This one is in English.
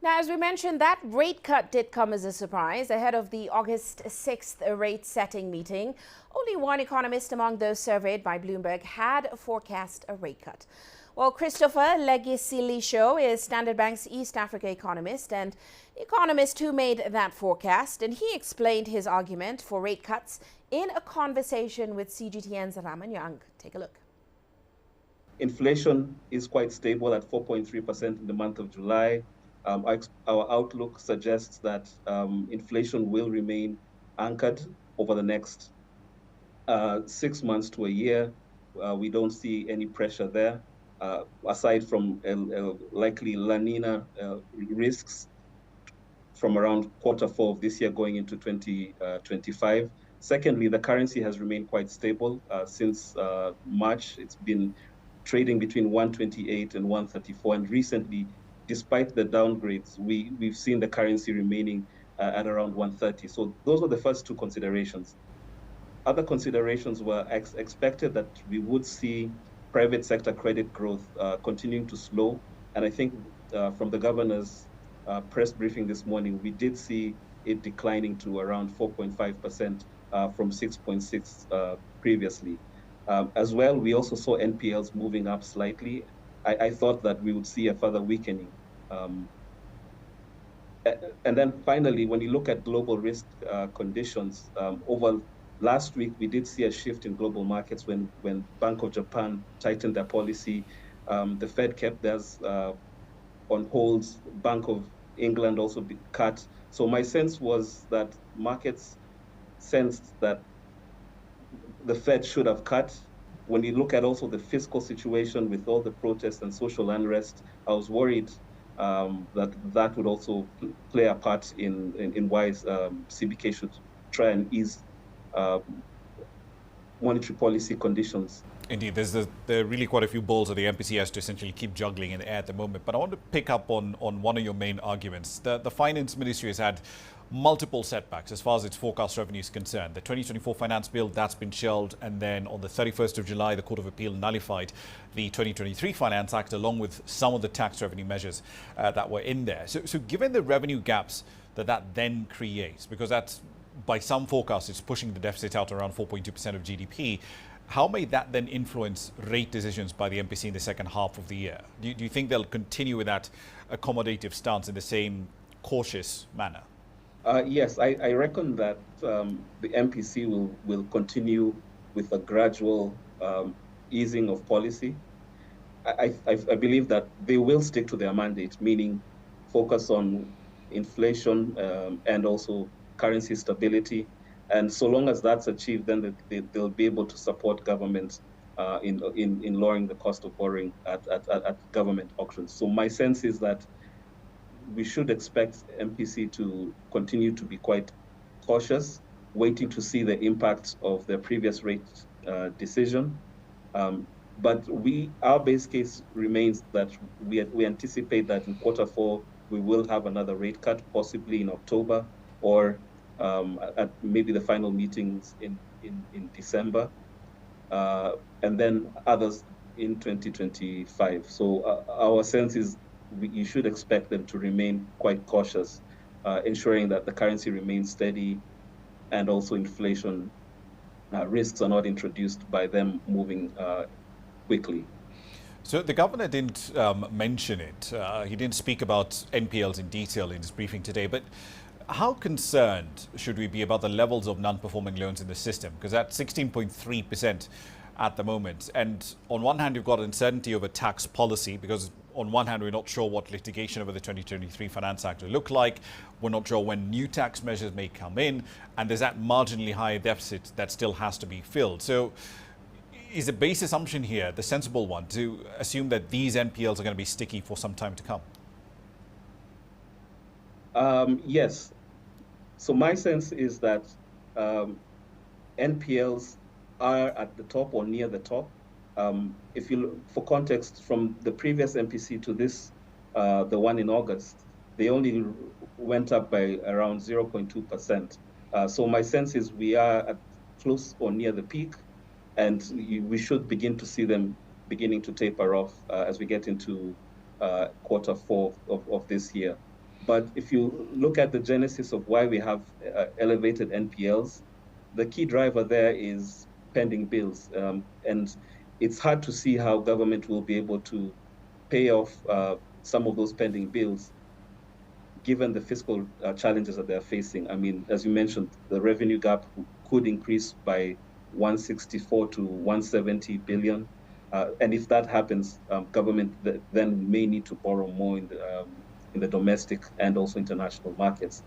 Now, as we mentioned, that rate cut did come as a surprise ahead of the August 6th rate setting meeting. Only one economist among those surveyed by Bloomberg had forecast a rate cut. Well, Christopher Legisilisho is Standard Bank's East Africa economist and economist who made that forecast, and he explained his argument for rate cuts in a conversation with CGTN's Raman Young. Take a look. Inflation is quite stable at 4.3% in the month of July. Our outlook suggests that inflation will remain anchored over the next 6 months to a year. We don't see any pressure there, aside from likely La Nina risks from around Q4 of this year going into 2025. Secondly, the currency has remained quite stable since March. It's been trading between 128 and 134, and recently, despite the downgrades, we've seen the currency remaining at around 130. So those were the first two considerations. Other considerations were expected that we would see private sector credit growth continuing to slow. And I think from the governor's press briefing this morning, we did see it declining to around 4.5% from 6.6 previously. As well, we also saw NPLs moving up slightly. I thought that we would see a further weakening. And then finally, when you look at global risk conditions, over last week, we did see a shift in global markets when Bank of Japan tightened their policy. The Fed kept theirs on hold. Bank of England also cut. So my sense was that markets sensed that the Fed should have cut. When you look at also the fiscal situation with all the protests and social unrest, I was worried that would also play a part in why CBK should try and ease monetary policy conditions. Indeed, there are really quite a few balls that the MPC has to essentially keep juggling in the air at the moment. But I want to pick up on one of your main arguments. The Finance Ministry has had multiple setbacks as far as its forecast revenue is concerned. The 2024 finance bill, that's been shelved, and then on the 31st of July, the Court of Appeal nullified the 2023 Finance Act along with some of the tax revenue measures that were in there. So given the revenue gaps that then creates, because that's by some forecasts, it's pushing the deficit out around 4.2% of GDP, how may that then influence rate decisions by the MPC in the second half of the year? Do you think they'll continue with that accommodative stance in the same cautious manner? Yes, I reckon that the MPC will continue with a gradual easing of policy. I believe that they will stick to their mandate, meaning focus on inflation and also currency stability. And so long as that's achieved, then they'll be able to support government in lowering the cost of borrowing at government auctions. So my sense is that we should expect MPC to continue to be quite cautious, waiting to see the impact of their previous rate decision. But our base case remains that we anticipate that in Q4 we will have another rate cut, possibly in October or at maybe the final meetings in December, and then others in 2025. So our sense is you should expect them to remain quite cautious, ensuring that the currency remains steady and also inflation risks are not introduced by them moving quickly. So the governor didn't mention it. He didn't speak about NPLs in detail in his briefing today, but how concerned should we be about the levels of non-performing loans in the system? Because at 16.3% at the moment. And on one hand, you've got uncertainty over tax policy, because on one hand, we're not sure what litigation over the 2023 Finance Act will look like. We're not sure when new tax measures may come in. And there's that marginally higher deficit that still has to be filled. So is the base assumption here, the sensible one, to assume that these NPLs are going to be sticky for some time to come? Yes. So my sense is that NPLs are at the top or near the top. If you look, for context, from the previous MPC to this, the one in August, they only went up by around 0.2%. So my sense is we are at close or near the peak, and we should begin to see them beginning to taper off as we get into Q4 of this year. But if you look at the genesis of why we have elevated NPLs, the key driver there is pending bills. And it's hard to see how government will be able to pay off some of those pending bills, given the fiscal challenges that they're facing. I mean, as you mentioned, the revenue gap could increase by 164 to 170 billion. And if that happens, government then may need to borrow more in the domestic and also international markets.